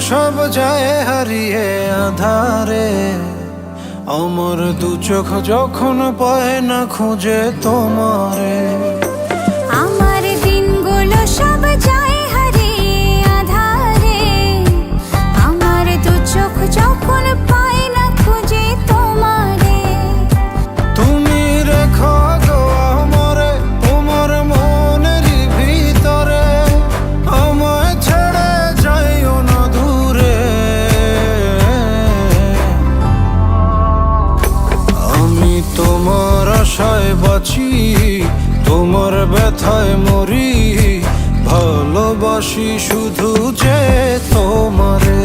সব যায় হারিয়ে আধারে, আমার দু চোখ যখন পায় না খুঁজে তোমারে। আমার দিনগুলো সব যায় হারিয়ে আধারে, আমার দু চোখ যখন পায় না খুঁজে তোমারে। তুমি রেখো গো আমারে তোমার মনের ভিতরে, আমায় ছেড়ে যাইও না দূরে। আমি তোমার আশায় বাঁচি, তোমার ব্যথায় মরি, ভালোবাসি শুধু যে তোমারে।